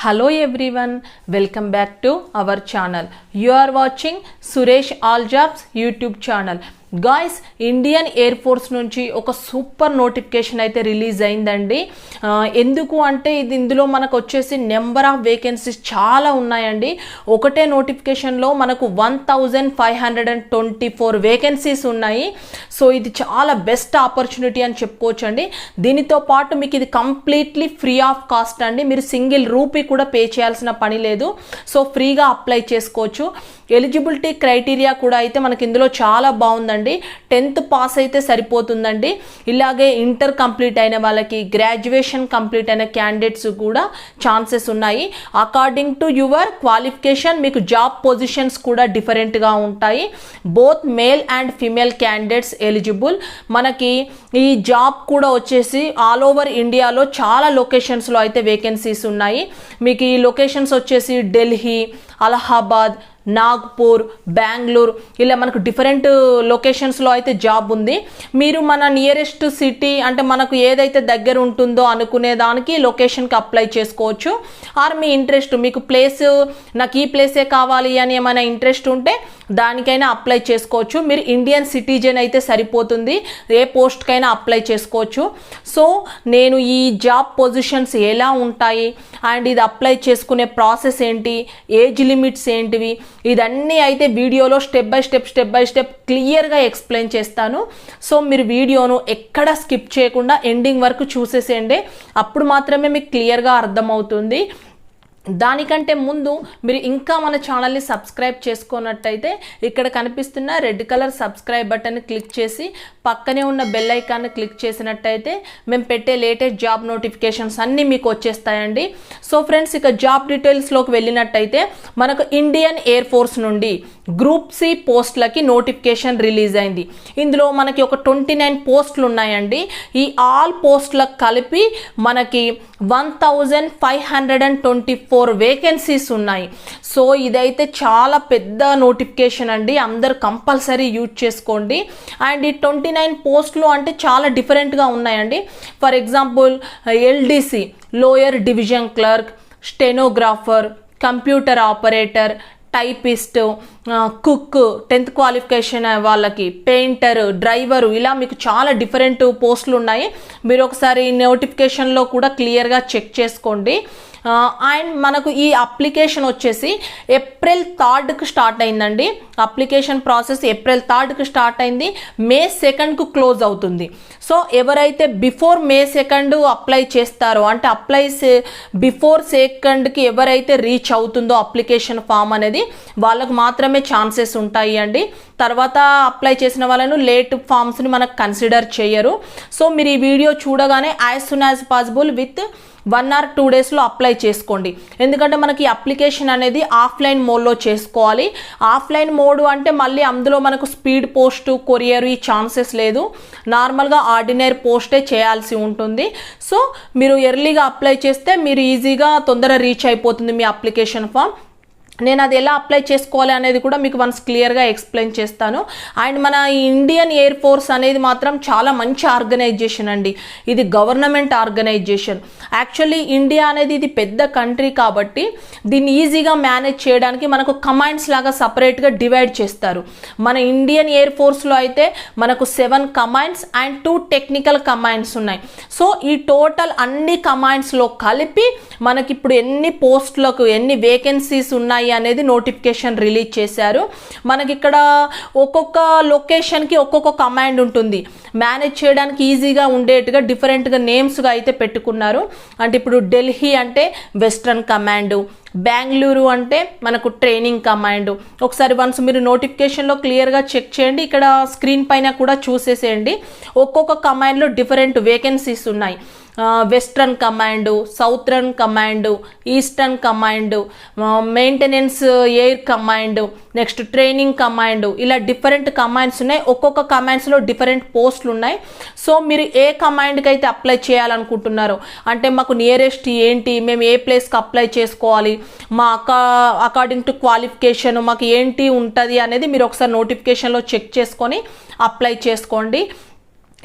Hello everyone, welcome back to our channel. You are watching Suresh All Jobs YouTube channel. Guys Indian air force నుంచి ఒక super notification అయితే release అయిందండి. ఎందుకు అంటే ఇందులో మనకు వచ్చేసి నెంబర్ ఆఫ్ వేకెన్సీస్ చాలా ఉన్నాయండి. ఒకటే నోటిఫికేషన్లో మనకు 1524 వేకెన్సీస్ ఉన్నాయి. సో ఇది చాలా బెస్ట్ ఆపర్చునిటీ అని చెప్పుకోవచ్చు అండి. దీనితో పాటు మీకు ఇది కంప్లీట్లీ ఫ్రీ ఆఫ్ కాస్ట్ అండి. మీరు సింగిల్ రూపీ కూడా పే చేయాల్సిన పని లేదు. సో ఫ్రీగా అప్లై చేసుకోవచ్చు. ఎలిజిబిలిటీ క్రైటీరియా కూడా అయితే మనకి ఇందులో చాలా బాగుందండి. 10th పాస్ అయితే సరిపోతుందండి. ఇలాగే ఇంటర్ కంప్లీట్ అయిన వాళ్ళకి, గ్రాడ్యుయేషన్ కంప్లీట్ అయిన క్యాండిడేట్స్ కూడా ఛాన్సెస్ ఉన్నాయి. అకార్డింగ్ టు యువర్ క్వాలిఫికేషన్ మీకు జాబ్ పొజిషన్స్ కూడా డిఫరెంట్గా ఉంటాయి. Both male and female candidates eligible. మనకి ఈ జాబ్ కూడా వచ్చేసి ఆల్ ఓవర్ ఇండియాలో చాలా లొకేషన్స్లో అయితే వేకెన్సీస్ ఉన్నాయి. మీకు ఈ లొకేషన్స్ వచ్చేసి ఢిల్లీ, అలహాబాద్, నాగ్పూర్, బెంగళూరు, ఇలా మనకు డిఫరెంట్ లొకేషన్స్లో అయితే జాబ్ ఉంది. మీరు మన నియరెస్ట్ సిటీ అంటే మనకు ఏదైతే దగ్గర ఉంటుందో అనుకునే దానికి లొకేషన్కి అప్లై చేసుకోవచ్చు. ఆర్ మీ ఇంట్రెస్ట్, మీకు ప్లేస్ నాకు ఈ ప్లేసే కావాలి అని ఏమైనా ఇంట్రెస్ట్ ఉంటే దానికైనా అప్లై చేసుకోవచ్చు. మీరు ఇండియన్ సిటిజన్ అయితే సరిపోతుంది, ఏ పోస్ట్కైనా అప్లై చేసుకోవచ్చు. సో నేను ఈ జాబ్ పొజిషన్స్ ఎలా ఉంటాయి అండ్ ఇది అప్లై చేసుకునే ప్రాసెస్ ఏంటి, ఏజ్ లిమిట్స్ ఏంటివి, ఇదన్నీ అయితే వీడియోలో స్టెప్ బై స్టెప్ క్లియర్గా ఎక్స్ప్లెయిన్ చేస్తాను. సో మీరు వీడియోను ఎక్కడ స్కిప్ చేయకుండా ఎండింగ్ వరకు చూసేసేయండి. అప్పుడు మాత్రమే మీకు క్లియర్గా అర్థమవుతుంది. దానికంటే ముందు మీరు ఇంకా మన ఛానల్ని సబ్స్క్రైబ్ చేసుకున్నట్టయితే ఇక్కడ కనిపిస్తున్న రెడ్ కలర్ సబ్స్క్రైబ్ బటన్ని క్లిక్ చేసి పక్కనే ఉన్న బెల్ ఐకాన్ని క్లిక్ చేసినట్టయితే మేము పెట్టే లేటెస్ట్ జాబ్ నోటిఫికేషన్స్ అన్నీ మీకు వచ్చేస్తాయండి. సో ఫ్రెండ్స్, ఇక జాబ్ డీటెయిల్స్లోకి వెళ్ళినట్టయితే మనకు ఇండియన్ ఎయిర్ ఫోర్స్ నుండి గ్రూప్ సి పోస్టులకి నోటిఫికేషన్ రిలీజ్ అయింది. ఇందులో మనకి ఒక 29 పోస్టులు ఉన్నాయండి. ఈ ఆల్ పోస్టులకు కలిపి మనకి 1524 వేకెన్సీస్ ఉన్నాయి. సో ఇదైతే చాలా పెద్ద నోటిఫికేషన్ అండి. అందరు కంపల్సరీ యూజ్ చేసుకోండి. అండ్ ఈ 29 పోస్టులు అంటే చాలా డిఫరెంట్గా ఉన్నాయండి. For example LDC, lower division clerk, stenographer, computer operator, typist, cook, 10th qualification వాళ్ళకి, పెయింటర్, డ్రైవరు, ఇలా మీకు చాలా డిఫరెంట్ పోస్టులు ఉన్నాయి. మీరు ఒకసారి నోటిఫికేషన్లో కూడా క్లియర్గా చెక్ చేసుకోండి. అండ్ మనకు ఈ అప్లికేషన్ వచ్చేసి ఏప్రిల్ 3కి స్టార్ట్ అయిందండి. అప్లికేషన్ ప్రాసెస్ ఏప్రిల్ 3కి స్టార్ట్ అయింది, మే 2కు క్లోజ్ అవుతుంది. సో ఎవరైతే బిఫోర్ మే 2 అప్లై చేస్తారో అంటే బిఫోర్ 2కి ఎవరైతే రీచ్ అవుతుందో అప్లికేషన్ ఫామ్ అనేది వాళ్ళకు మాత్రమే ఛాన్సెస్ ఉంటాయి అండి. తర్వాత అప్లై చేసిన వాళ్ళను లేట్ ఫామ్స్ని మనకు కన్సిడర్ చేయరు. సో మీరు ఈ వీడియో చూడగానే as soon as possible with 1 or 2 డేస్లో అప్లై చేసుకోండి. ఎందుకంటే మనకి అప్లికేషన్ అనేది ఆఫ్లైన్ మోడ్లో చేసుకోవాలి. ఆఫ్లైన్ మోడ్ అంటే మళ్ళీ అందులో మనకు స్పీడ్ పోస్ట్, కొరియర్ ఈ ఛాన్సెస్ లేదు. నార్మల్గా ఆర్డినరీ పోస్టే చేయాల్సి ఉంటుంది. సో మీరు ఎర్లీగా అప్లై చేస్తే మీరు ఈజీగా తొందర రీచ్ అయిపోతుంది మీ అప్లికేషన్ ఫామ్. నేను అది ఎలా అప్లై చేసుకోవాలి అనేది కూడా మీకు వన్స్ క్లియర్గా ఎక్స్ప్లెయిన్ చేస్తాను. అండ్ మన ఇండియన్ ఎయిర్ ఫోర్స్ అనేది మాత్రం చాలా మంచి ఆర్గనైజేషన్ అండి. ఇది గవర్నమెంట్ ఆర్గనైజేషన్. యాక్చువల్లీ ఇండియా అనేది ఇది పెద్ద కంట్రీ కాబట్టి దీన్ని ఈజీగా మేనేజ్ చేయడానికి మనకు కమాండ్స్ లాగా సపరేట్గా డివైడ్ చేస్తారు. మన ఇండియన్ ఎయిర్ ఫోర్స్లో అయితే మనకు 7 కమాండ్స్ అండ్ 2 టెక్నికల్ కమాండ్స్ ఉన్నాయి. సో ఈ టోటల్ అన్ని కమాండ్స్లో కలిపి మనకి ఇప్పుడు ఎన్ని పోస్టులకు ఎన్ని వేకెన్సీస్ ఉన్నాయి అనేది నోటిఫికేషన్ రిలీజ్ చేశారు. మనకి ఇక్కడ ఒక్కొక్క లొకేషన్కి ఒక్కొక్క కమాండ్ ఉంటుంది. మేనేజ్ చేయడానికి ఈజీగా ఉండేట్టుగా డిఫరెంట్గా నేమ్స్గా అయితే పెట్టుకున్నారు. అంటే ఇప్పుడు ఢిల్లీ అంటే వెస్ట్రన్ కమాండ్, బెంగళూరు అంటే మనకు ట్రైనింగ్ కమాండ్. ఒకసారి వన్స్ మీరు నోటిఫికేషన్లో క్లియర్గా చెక్ చేయండి. ఇక్కడ స్క్రీన్ పైన కూడా చూసేసేయండి. ఒక్కొక్క కమాండ్లో డిఫరెంట్ వేకెన్సీస్ ఉన్నాయి. Western command, Southern command, eastern command, maintenance air command, next training command, ఇలా డిఫరెంట్ కమాండ్స్ ఉన్నాయి. ఒక్కొక్క కమాండ్స్లో డిఫరెంట్ పోస్టులు ఉన్నాయి. సో మీరు ఏ కమాండ్కి అయితే అప్లై చేయాలనుకుంటున్నారో, అంటే మాకు నియరెస్ట్ ఏంటి, మేము ఏ ప్లేస్కి అప్లై చేసుకోవాలి, మా అకార్డింగ్ టు క్వాలిఫికేషన్ మాకు ఏంటి ఉంటుంది అనేది మీరు ఒకసారి నోటిఫికేషన్లో చెక్ చేసుకొని అప్లై చేసుకోండి.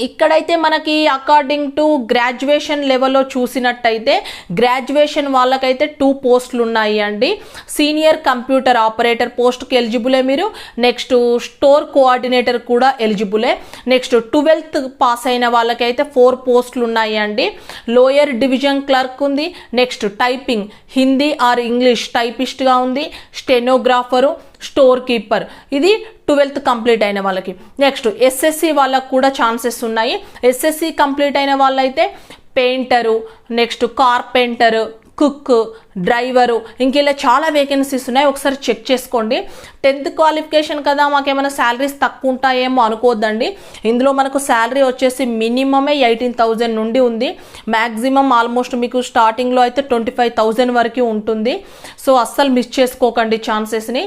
ఇక్కడైతే మనకి అకార్డింగ్ టు గ్రాడ్యుయేషన్ లెవెల్లో చూసినట్టయితే గ్రాడ్యుయేషన్ వాళ్ళకైతే 2 పోస్టులు ఉన్నాయి అండి. సీనియర్ కంప్యూటర్ ఆపరేటర్ పోస్ట్కి ఎలిజిబులే మీరు. నెక్స్ట్ స్టోర్ కోఆర్డినేటర్ కూడా ఎలిజిబులే. నెక్స్ట్ 12th పాస్ అయిన వాళ్ళకైతే 4 పోస్టులు ఉన్నాయి అండి. లోయర్ డివిజన్ క్లర్క్ ఉంది. Next typing Hindi or English టైపిస్ట్గా ఉంది. స్టెనోగ్రాఫరు, స్టోర్ కీపర్, ఇది 12th కంప్లీట్ అయిన వాళ్ళకి. నెక్స్ట్ ఎస్ఎస్సి వాళ్ళకు కూడా ఛాన్సెస్ ఉన్నాయి. ఎస్ఎస్సి కంప్లీట్ అయిన వాళ్ళైతే painter, next carpenter, cook, driver, ఇంకెలా చాలా వేకెన్సీస్ ఉన్నాయి. ఒకసారి చెక్ చేసుకోండి. 10th క్వాలిఫికేషన్ కదా, మాకేమైనా శాలరీస్ తక్కువ ఉంటాయేమో అనుకోవద్దండి. ఇందులో మనకు శాలరీ వచ్చేసి మినిమమే 18,000 నుండి ఉంది. మ్యాక్సిమం ఆల్మోస్ట్ మీకు స్టార్టింగ్లో అయితే 25,000 వరకు ఉంటుంది. సో అస్సలు మిస్ చేసుకోకండి ఛాన్సెస్ని.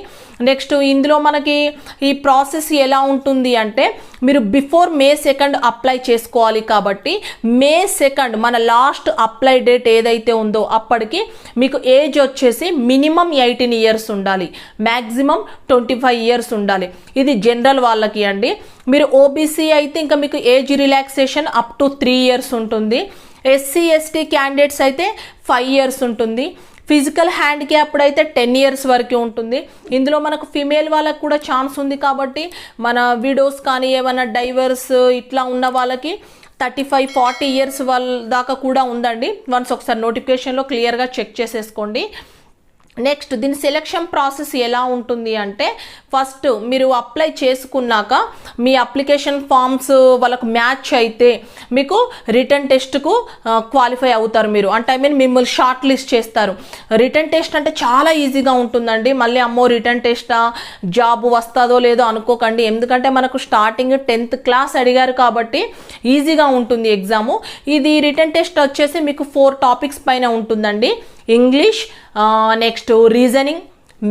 నెక్స్ట్ ఇందులో మనకి ఈ ప్రాసెస్ ఎలా ఉంటుంది అంటే, మీరు బిఫోర్ May 2 అప్లై చేసుకోవాలి. కాబట్టి May 2 మన లాస్ట్ అప్లై డేట్ ఏదైతే ఉందో అప్పటికి మీకు ఏజ్ వచ్చేసి మినిమం 18 ఇయర్స్ ఉండాలి, మ్యాక్సిమం 25 ఇయర్స్ ఉండాలి. ఇది జనరల్ వాళ్ళకి అండి. మీరు ఓబీసీ అయితే ఇంకా మీకు age relaxation up to 3 years ఉంటుంది. ఎస్సీ ఎస్టీ క్యాండిడేట్స్ అయితే 5 ఇయర్స్ ఉంటుంది. ఫిజికల్ హ్యాండిక్యాప్డ్ అయితే 10 ఇయర్స్ వరకు ఉంటుంది. ఇందులో మనకు ఫిమేల్ వాళ్ళకి కూడా ఛాన్స్ ఉంది. కాబట్టి మన విడోస్ కానీ ఏమైనా డైవర్స్ ఇట్లా ఉన్న వాళ్ళకి 35-40 ఇయర్స్ వాళ్ళ దాకా కూడా ఉందండి. వన్స్ ఒకసారి నోటిఫికేషన్లో క్లియర్గా చెక్ చేసేసుకోండి. నెక్స్ట్ దీని సెలెక్షన్ ప్రాసెస్ ఎలా ఉంటుంది అంటే, ఫస్ట్ మీరు అప్లై చేసుకున్నాక మీ అప్లికేషన్ ఫామ్స్ వాళ్ళకు మ్యాచ్ అయితే మీకు రిటర్న్ టెస్ట్కు క్వాలిఫై అవుతారు మీరు. అంటే మిమ్మల్ని షార్ట్ లిస్ట్ చేస్తారు. రిటర్న్ టెస్ట్ అంటే చాలా ఈజీగా ఉంటుందండి. మళ్ళీ అమ్మో రిటర్న్ టెస్టా, జాబ్ వస్తుందో లేదో అనుకోకండి. ఎందుకంటే మనకు స్టార్టింగ్ 10th క్లాస్ అడిగారు కాబట్టి ఈజీగా ఉంటుంది ఎగ్జాము. ఇది రిటర్న్ టెస్ట్ వచ్చేసి మీకు 4 టాపిక్స్ పైన ఉంటుందండి. English, next reasoning,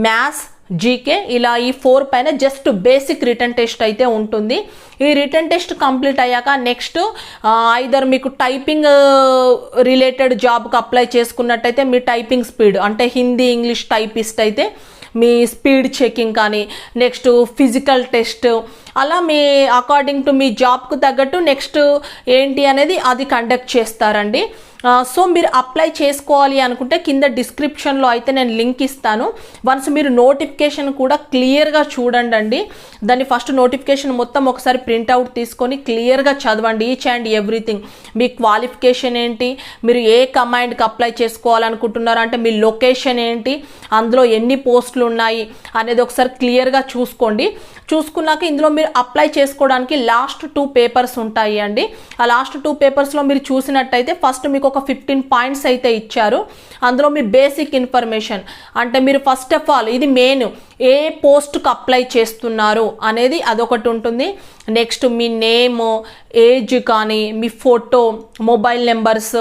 maths, GK, ఇలా ఈ 4 పైన జస్ట్ బేసిక్ రిటర్న్ టెస్ట్ అయితే ఉంటుంది. ఈ రిటర్న్ టెస్ట్ కంప్లీట్ అయ్యాక నెక్స్ట్ ఐదర్ మీకు టైపింగ్ రిలేటెడ్ జాబ్కి అప్లై చేసుకున్నట్టయితే మీ టైపింగ్ స్పీడ్ అంటే హిందీ ఇంగ్లీష్ టైపిస్ట్ అయితే మీ స్పీడ్ చెకింగ్ కానీ, నెక్స్ట్ ఫిజికల్ టెస్ట్, అలా మీ అకార్డింగ్ టు మీ జాబ్కు తగ్గట్టు నెక్స్ట్ ఏంటి అనేది అది కండక్ట్ చేస్తారండి. సో మీరు అప్లై చేసుకోవాలి అనుకుంటే కింద డిస్క్రిప్షన్లో అయితే నేను లింక్ ఇస్తాను. వన్స్ మీరు నోటిఫికేషన్ కూడా క్లియర్గా చూడండి అండి. దాన్ని ఫస్ట్ నోటిఫికేషన్ మొత్తం ఒకసారి ప్రింట్అవుట్ తీసుకొని క్లియర్గా చదవండి, each and everything. Me qualification ఏంటి, మీరు ఏ కమాండ్కి అప్లై చేసుకోవాలనుకుంటున్నారు అంటే మీ లొకేషన్ ఏంటి, అందులో ఎన్ని పోస్టులు ఉన్నాయి అనేది ఒకసారి క్లియర్గా చూసుకోండి. చూసుకున్నాక ఇందులో మీరు అప్లై చేసుకోవడానికి లాస్ట్ 2 పేపర్స్ ఉంటాయి అండి. ఆ లాస్ట్ 2 పేపర్స్లో మీరు చూసినట్టయితే ఫస్ట్ మీకు ఒక 15 పాయింట్స్ అయితే ఇచ్చారు. అందులో మీ బేసిక్ ఇన్ఫర్మేషన్ అంటే మీరు ఫస్ట్ ఆఫ్ ఆల్ ఇది మెయిన్ ఏ పోస్ట్కి అప్లై చేస్తున్నారు అనేది అదొకటి ఉంటుంది. నెక్స్ట్ మీ నేమ్, ఏజ్ కానీ, మీ ఫోటో, మొబైల్ నెంబర్స్,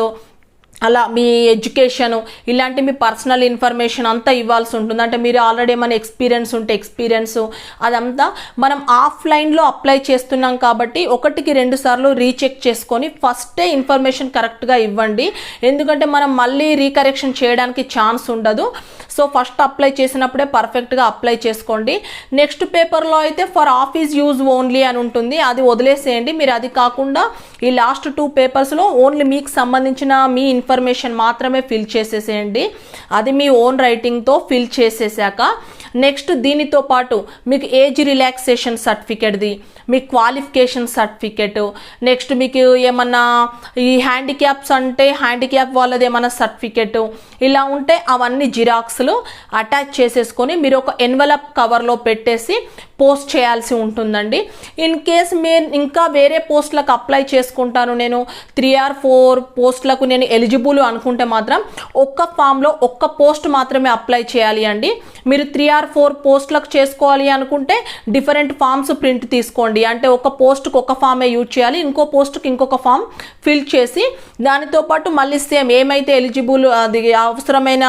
అలా మీ ఎడ్యుకేషను, ఇలాంటి మీ పర్సనల్ ఇన్ఫర్మేషన్ అంతా ఇవ్వాల్సి ఉంటుంది. అంటే మీరు ఆల్రెడీ ఏమైనా ఎక్స్పీరియన్స్ ఉంటే ఎక్స్పీరియన్స్ అదంతా మనం ఆఫ్లైన్లో అప్లై చేస్తున్నాం కాబట్టి 1-2 సార్లు రీచెక్ చేసుకొని ఫస్టే ఇన్ఫర్మేషన్ కరెక్ట్గా ఇవ్వండి. ఎందుకంటే మనం మళ్ళీ రీకరెక్షన్ చేయడానికి ఛాన్స్ ఉండదు. సో ఫస్ట్ అప్లై చేసినప్పుడే పర్ఫెక్ట్గా అప్లై చేసుకోండి. నెక్స్ట్ పేపర్లో అయితే ఫర్ ఆఫీస్ యూజ్ ఓన్లీ అని ఉంటుంది, అది వదిలేసేయండి మీరు. అది కాకుండా ఈ లాస్ట్ 2 పేపర్స్లో ఓన్లీ మీకు సంబంధించిన మీ ఇన్ఫర్మేషన్ మాత్రమే ఫిల్ చేసేసేయండి. అది మీ ఓన్ రైటింగ్తో ఫిల్ చేసేసాక నెక్స్ట్ దీనితో పాటు మీకు ఏజ్ రిలాక్సేషన్ సర్టిఫికేట్ది, మీ క్వాలిఫికేషన్ సర్టిఫికేట్, నెక్స్ట్ మీకు ఏమన్నా ఈ హ్యాండిక్యాప్స్ అంటే హ్యాండిక్యాప్ వాళ్ళది ఏమన్నా సర్టిఫికేట్ ఇలా ఉంటే అవన్నీ జిరాక్స్లు అటాచ్ చేసేసుకొని మీరు ఒక ఎన్వలప్ కవర్లో పెట్టేసి పోస్ట్ చేయాల్సి ఉంటుందండి. ఇన్ కేస్ మీరు ఇంకా వేరే పోస్టులకు అప్లై చేసుకుంటాను, నేను 3 or 4 పోస్టులకు నేను ఎలిజిబుల్ అనుకుంటే మాత్రం ఒక్క ఫామ్లో ఒక్క పోస్ట్ మాత్రమే అప్లై చేయాలి అండి. మీరు 3 or 4 పోస్టులకు చేసుకోవాలి అనుకుంటే డిఫరెంట్ ఫామ్స్ ప్రింట్ తీసుకోండి. అంటే ఒక పోస్ట్కి ఒక ఫామే యూజ్ చేయాలి, ఇంకో పోస్ట్కి ఇంకొక ఫామ్ ఫిల్ చేసి దానితో పాటు మళ్ళీ సేమ్ ఏమైతే ఎలిజిబుల్ అది అవసరమైన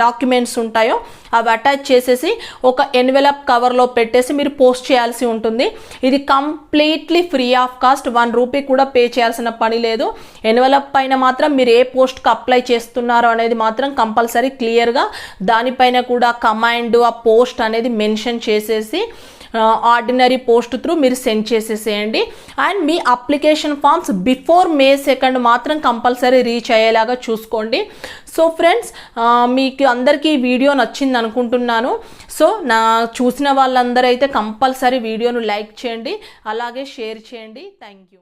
డాక్యుమెంట్స్ ఉంటాయో అవి అటాచ్ చేసేసి ఒక ఎన్వెలప్ కవర్లో పెట్టేసి మీరు పోస్ట్ చేయాల్సి ఉంటుంది. ఇది completely free of cost, 1 rupee కూడా పే చేయాల్సిన పని లేదు. ఎన్వెలప్ పైన మాత్రం మీరు ఏ పోస్ట్కి అప్లై చేస్తున్నారో అనేది మాత్రం కంపల్సరీ క్లియర్గా దానిపైన కూడా కమాండ్ ఆ పోస్ట్ అనేది మెన్షన్ చేసేసి ఆర్డినరీ పోస్ట్ త్రూ మీరు సెండ్ చేసేసేయండి. And me application forms before May 2 మాత్రం కంపల్సరీ రీచ్ అయ్యేలాగా చూసుకోండి. సో ఫ్రెండ్స్, మీకు అందరికీ ఈ వీడియో నచ్చింది అనుకుంటున్నాను. సో చూసిన వాళ్ళందరూ అయితే కంపల్సరీ వీడియోను లైక్ చేయండి, అలాగే షేర్ చేయండి. Thank you.